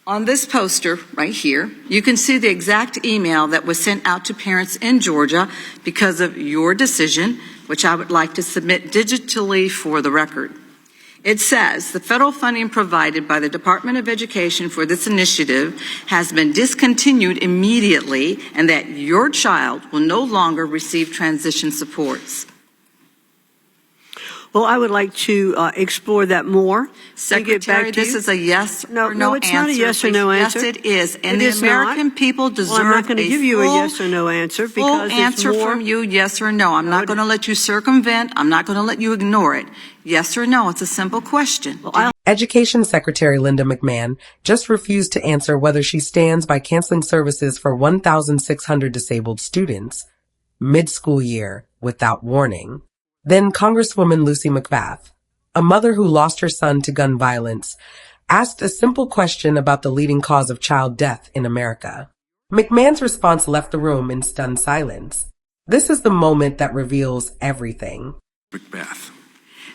On this poster right here, you can see the exact email that was sent out to parents in Georgia because of your decision, which I would like to submit digitally for the record. It says the federal funding provided by the Department of Education for this initiative has been discontinued immediately and that your child will no longer receive transition supports. Well, I would like to explore that more. Secretary, this is a yes or no answer. No, it's not a yes or no answer. Yes, it is. And the American people deserve I'm not going to give you a yes or no answer because full answer from you, yes or no. I'm not going to let you circumvent. I'm not going to let you ignore it. Yes or no. It's a simple question. Education Secretary Linda McMahon just refused to answer whether she stands by canceling services for 1,600 disabled students mid-school year without warning. Then Congresswoman Lucy McBath, a mother who lost her son to gun violence, asked a simple question about the leading cause of child death in America. McMahon's response left the room in stunned silence. This is the moment that reveals everything. McBath.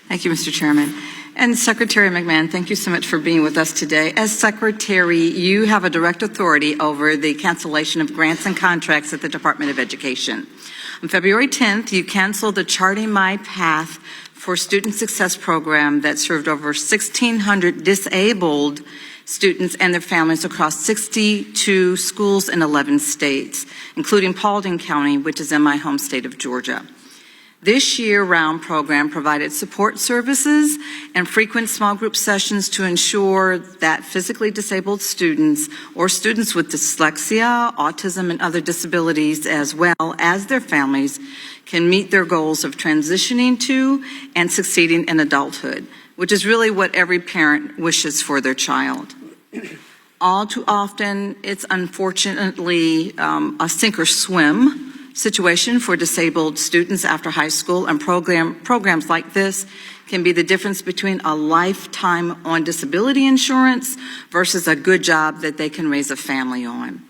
Thank you, Mr. Chairman. And Secretary McMahon, thank you so much for being with us today. As Secretary, you have a direct authority over the cancellation of grants and contracts at the Department of Education. On February 10th, you canceled the Charting My Path for Student Success program that served over 1,600 disabled students and their families across 62 schools in 11 states, including Paulding County, which is in my home state of Georgia. This year-round program provided support services and frequent small group sessions to ensure that physically disabled students or students with dyslexia, autism, and other disabilities, as well as their families, can meet their goals of transitioning to and succeeding in adulthood, which is really what every parent wishes for their child. All too often, it's unfortunately a sink or swim situation for disabled students after high school, and programs like this can be the difference between a lifetime on disability insurance versus a good job that they can raise a family on.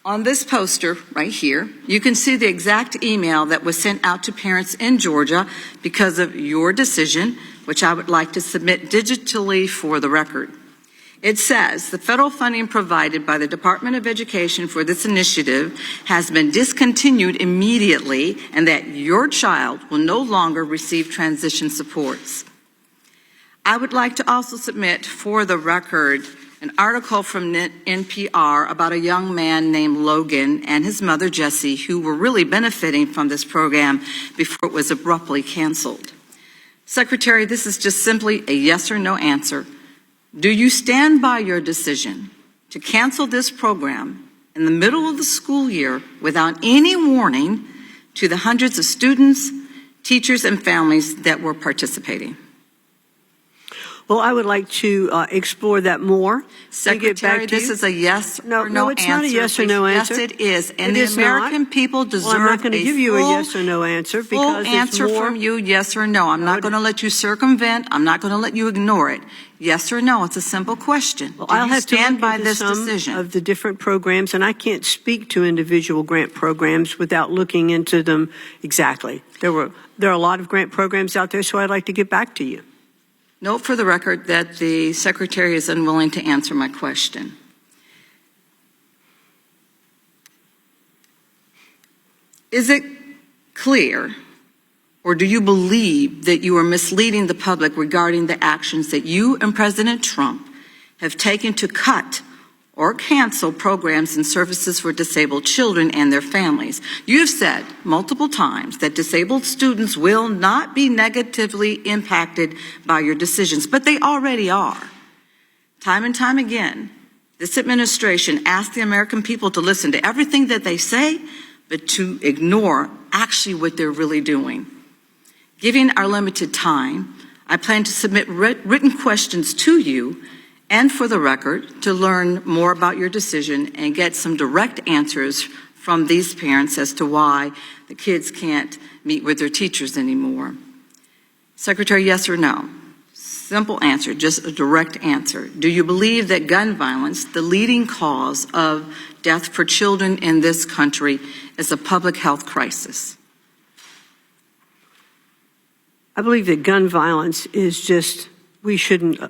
On this poster right here, you can see the exact email that was sent out to parents in Georgia because of your decision, which I would like to submit digitally for the record. It says the federal funding provided by the Department of Education for this initiative has been discontinued immediately and that your child will no longer receive transition supports. I would like to also submit for the record an article from NPR about a young man named Logan and his mother Jessie, who were really benefiting from this program before it was abruptly canceled. Secretary, this is just simply a yes or no answer. Do you stand by your decision to cancel this program in the middle of the school year without any warning to the hundreds of students, teachers, and families that were participating? Well, I would like to explore that more. Secretary, this is a yes or no answer. No, it's not a yes or no answer. Yes, it is. And the American people deserve I'm not going to give you a yes or no answer because full answer from you, yes or no. I'm not going to let you circumvent. I'm not going to let you ignore it. Yes or no. It's a simple question. Well, I'll have to stand look by into this some decision of the different programs, and I can't speak to individual grant programs without looking into them exactly. There are a lot of grant programs out there, so I'd like to get back to you. Note for the record that the Secretary is unwilling to answer my question. Is it clear, or do you believe that you are misleading the public regarding the actions that you and President Trump have taken to cut or cancel programs and services for disabled children and their families? You have said multiple times that disabled students will not be negatively impacted by your decisions, but they already are. Time and time again, this administration asks the American people to listen to everything that they say, but to ignore actually what they're really doing. Given our limited time, I plan to submit written questions to you and for the record to learn more about your decision and get some direct answers from these parents as to why the kids can't meet with their teachers anymore. Secretary, yes or no? Simple answer, just a direct answer. Do you believe that gun violence, the leading cause of death for children in this country, is a public health crisis? I believe that gun violence is just, we shouldn't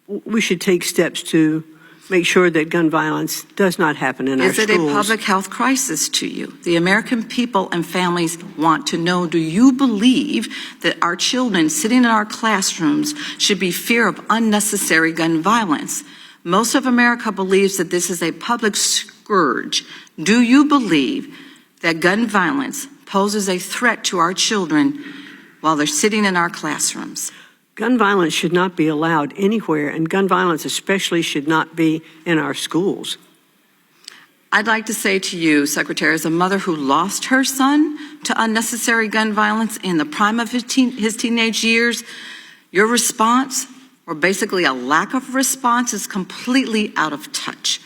we should take steps to make sure that gun violence does not happen in our Is schools. it a public health crisis to you? The American people and families want to know, do you believe that our children sitting in our classrooms should be fear of unnecessary gun violence? Most of America believes that this is a public scourge. Do you believe that gun violence poses a threat to our children while they're sitting in our classrooms? Gun violence should not be allowed anywhere, and gun violence especially should not be in our schools. I'd like to say to you, Secretary, as a mother who lost her son to unnecessary gun violence in the prime of his teenage years, your response, or basically a lack of response, is completely out of touch.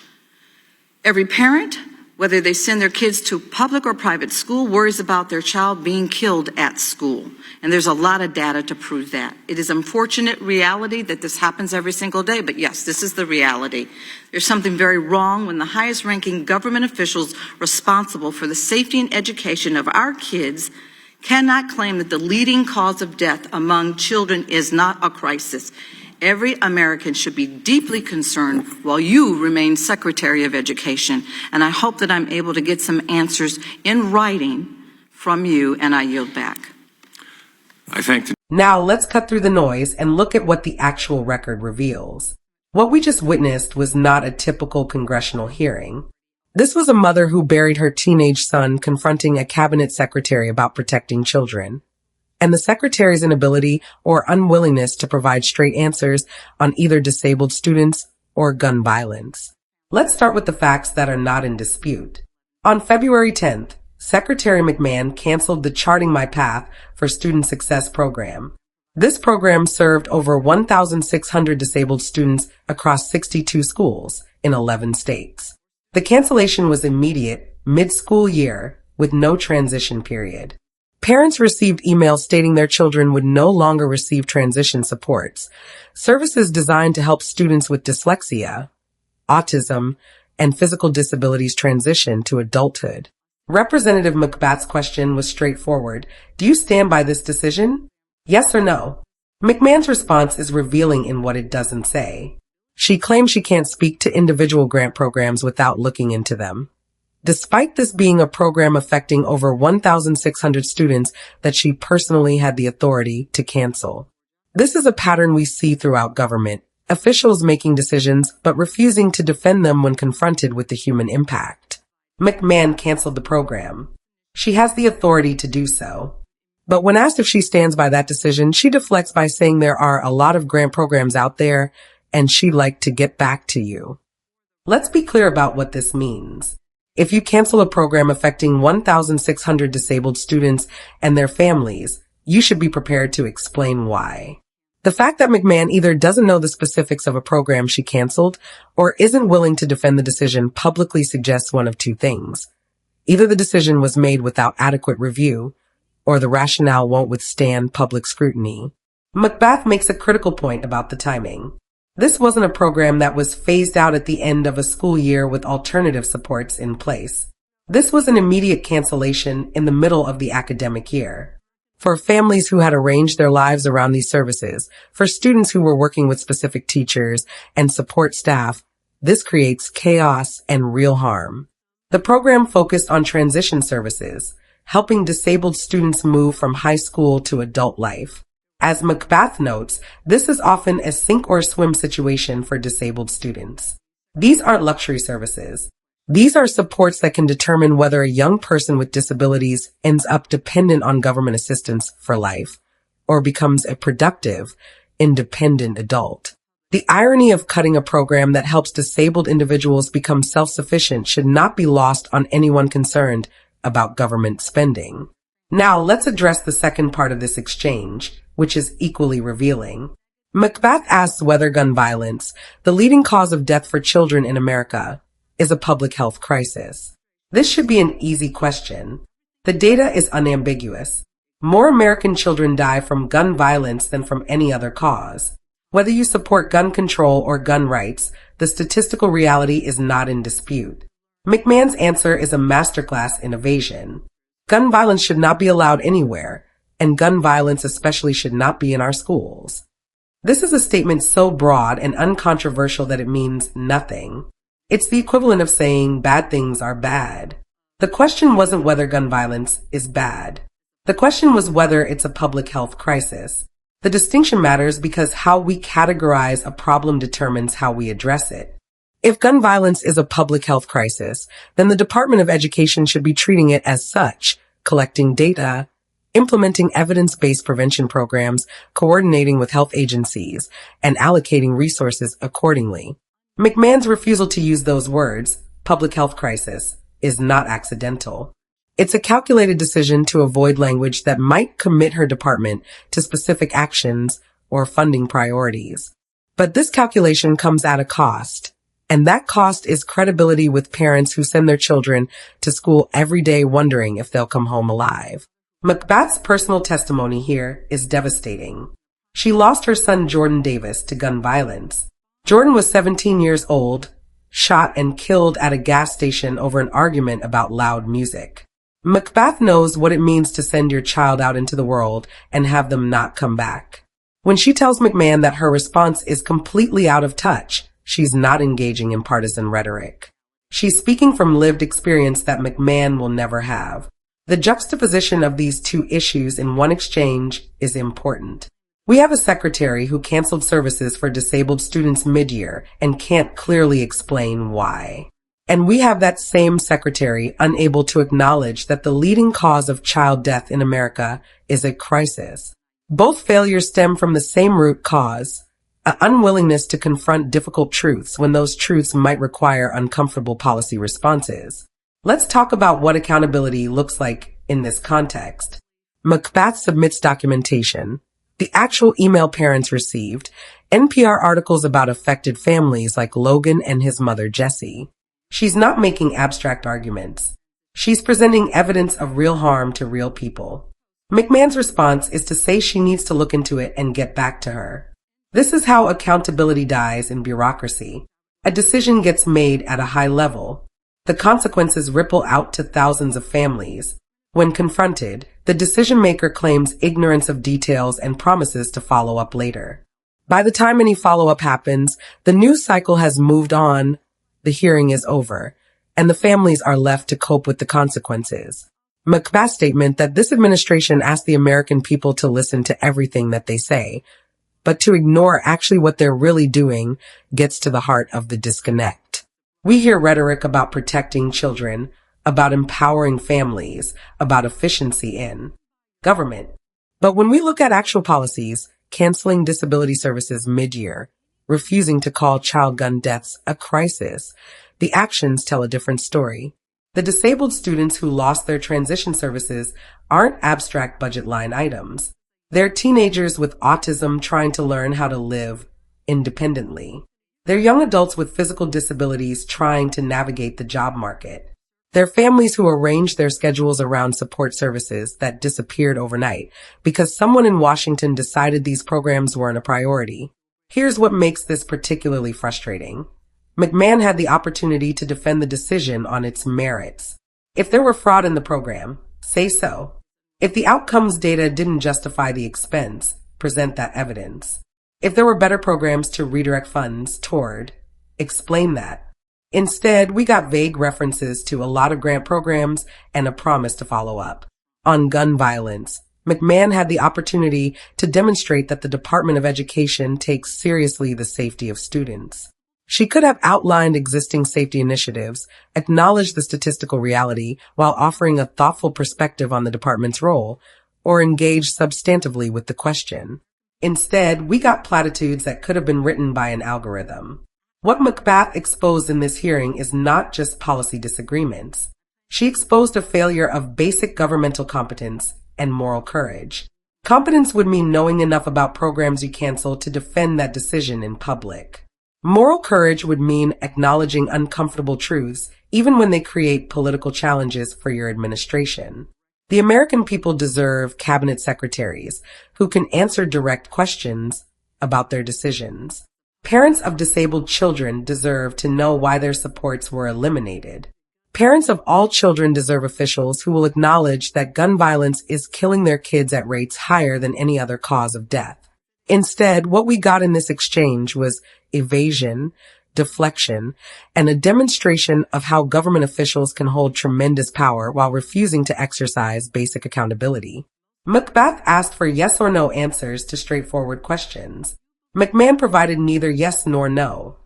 Every parent, whether they send their kids to public or private school, worries about their child being killed at school. And there's a lot of data to prove that. It is an unfortunate reality that this happens every single day, but yes, this is the reality. There's something very wrong when the highest ranking government officials responsible for the safety and education of our kids cannot claim that the leading cause of death among children is not a crisis. Every American should be deeply concerned while you remain Secretary of Education. And I hope that I'm able to get some answers in writing from you, and I yield back. I thank Now let's cut through the noise and look at what the actual record reveals. What we just witnessed was not a typical congressional hearing. This was a mother who buried her teenage son confronting a cabinet secretary about protecting children. And the secretary's inability or unwillingness to provide straight answers on either disabled students or gun violence. Let's start with the facts that are not in dispute. On February 10th, Secretary McMahon canceled the Charting My Path for Student Success program. This program served over 1,600 disabled students across 62 schools in 11 states. The cancellation was immediate, mid-school year, with no transition period. Parents received emails stating their children would no longer receive transition supports, services designed to help students with dyslexia, autism, and physical disabilities transition to adulthood. Representative McBath's question was straightforward. Do you stand by this decision? Yes or no? McMahon's response is revealing in what it doesn't say. She claims she can't speak to individual grant programs without looking into them. Despite this being a program affecting over 1,600 students that she personally had the authority to cancel. This is a pattern we see throughout government, officials making decisions but refusing to defend them when confronted with the human impact. McMahon canceled the program. She has the authority to do so. But when asked if she stands by that decision, she deflects by saying there are a lot of grant programs out there and she'd like to get back to you. Let's be clear about what this means. If you cancel a program affecting 1,600 disabled students and their families, you should be prepared to explain why. The fact that McMahon either doesn't know the specifics of a program she canceled or isn't willing to defend the decision publicly suggests one of two things. Either the decision was made without adequate review, or the rationale won't withstand public scrutiny. McBath makes a critical point about the timing. This wasn't a program that was phased out at the end of a school year with alternative supports in place. This was an immediate cancellation in the middle of the academic year. For families who had arranged their lives around these services, for students who were working with specific teachers and support staff, this creates chaos and real harm. The program focused on transition services, helping disabled students move from high school to adult life. As McBath notes, this is often a sink or swim situation for disabled students. These aren't luxury services. These are supports that can determine whether a young person with disabilities ends up dependent on government assistance for life or becomes a productive, independent adult. The irony of cutting a program that helps disabled individuals become self-sufficient should not be lost on anyone concerned about government spending. Now, let's address the second part of this exchange, which is equally revealing. McBath asks whether gun violence, the leading cause of death for children in America, is a public health crisis. This should be an easy question. The data is unambiguous. More American children die from gun violence than from any other cause. Whether you support gun control or gun rights, the statistical reality is not in dispute. McMahon's answer is a masterclass in evasion. Gun violence should not be allowed anywhere, and gun violence especially should not be in our schools. This is a statement so broad and uncontroversial that it means nothing. It's the equivalent of saying bad things are bad. The question wasn't whether gun violence is bad. The question was whether it's a public health crisis. The distinction matters because how we categorize a problem determines how we address it. If gun violence is a public health crisis, then the Department of Education should be treating it as such, collecting data, implementing evidence-based prevention programs, coordinating with health agencies, and allocating resources accordingly. McMahon's refusal to use those words, public health crisis, is not accidental. It's a calculated decision to avoid language that might commit her department to specific actions or funding priorities. But this calculation comes at a cost, and that cost is credibility with parents who send their children to school every day wondering if they'll come home alive. McBath's personal testimony here is devastating. She lost her son Jordan Davis to gun violence. Jordan was 17 years old, shot and killed at a gas station over an argument about loud music. McBath knows what it means to send your child out into the world and have them not come back. When she tells McMahon that her response is completely out of touch, she's not engaging in partisan rhetoric. She's speaking from lived experience that McMahon will never have. The juxtaposition of these two issues in one exchange is important. We have a secretary who canceled services for disabled students mid-year and can't clearly explain why. And we have that same secretary unable to acknowledge that the leading cause of child death in America is a crisis. Both failures stem from the same root cause, an unwillingness to confront difficult truths when those truths might require uncomfortable policy responses. Let's talk about what accountability looks like in this context. McBath submits documentation, the actual email parents received, NPR articles about affected families like Logan and his mother Jessie. She's not making abstract arguments. She's presenting evidence of real harm to real people. McMahon's response is to say she needs to look into it and get back to her. This is how accountability dies in bureaucracy. A decision gets made at a high level. The consequences ripple out to thousands of families. When confronted, the decision maker claims ignorance of details and promises to follow up later. By the time any follow-up happens, the news cycle has moved on, the hearing is over, and the families are left to cope with the consequences. McBath's statement that this administration asked the American people to listen to everything that they say, but to ignore actually what they're really doing, gets to the heart of the disconnect. We hear rhetoric about protecting children, about empowering families, about efficiency in government. But when we look at actual policies, canceling disability services mid-year, refusing to call child gun deaths a crisis, the actions tell a different story. The disabled students who lost their transition services aren't abstract budget line items. They're teenagers with autism trying to learn how to live independently. They're young adults with physical disabilities trying to navigate the job market. They're families who arrange their schedules around support services that disappeared overnight because someone in Washington decided these programs weren't a priority. Here's what makes this particularly frustrating. McMahon had the opportunity to defend the decision on its merits. If there were fraud in the program, say so. If the outcomes data didn't justify the expense, present that evidence. If there were better programs to redirect funds toward, explain that. Instead, we got vague references to a lot of grant programs and a promise to follow up. On gun violence, McMahon had the opportunity to demonstrate that the Department of Education takes seriously the safety of students. She could have outlined existing safety initiatives, acknowledged the statistical reality while offering a thoughtful perspective on the department's role, or engaged substantively with the question. Instead, we got platitudes that could have been written by an algorithm. What McBath exposed in this hearing is not just policy disagreements. She exposed a failure of basic governmental competence and moral courage. Competence would mean knowing enough about programs you cancel to defend that decision in public. Moral courage would mean acknowledging uncomfortable truths, even when they create political challenges for your administration. The American people deserve cabinet secretaries who can answer direct questions about their decisions. Parents of disabled children deserve to know why their supports were eliminated. Parents of all children deserve officials who will acknowledge that gun violence is killing their kids at rates higher than any other cause of death. Instead, what we got in this exchange was evasion, deflection, and a demonstration of how government officials can hold tremendous power while refusing to exercise basic accountability. McBath asked for yes or no answers to straightforward questions. McMahon provided neither yes nor no,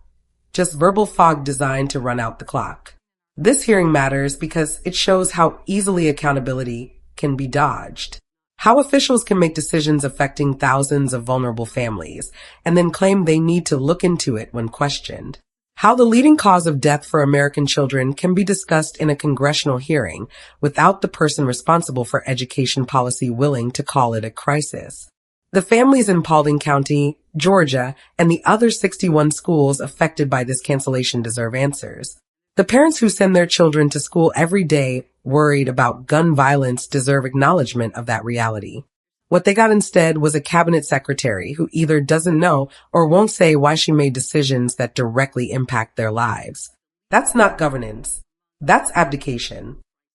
just verbal fog designed to run out the clock. This hearing matters because it shows how easily accountability can be dodged. How officials can make decisions affecting thousands of vulnerable families and then claim they need to look into it when questioned. How the leading cause of death for American children can be discussed in a congressional hearing without the person responsible for education policy willing to call it a crisis. The families in Paulding County, Georgia, and the other 61 schools affected by this cancellation deserve answers. The parents who send their children to school every day worried about gun violence deserve acknowledgement of that reality. What they got instead was a cabinet secretary who either doesn't know or won't say why she made decisions that directly impact their lives. That's not governance. That's abdication.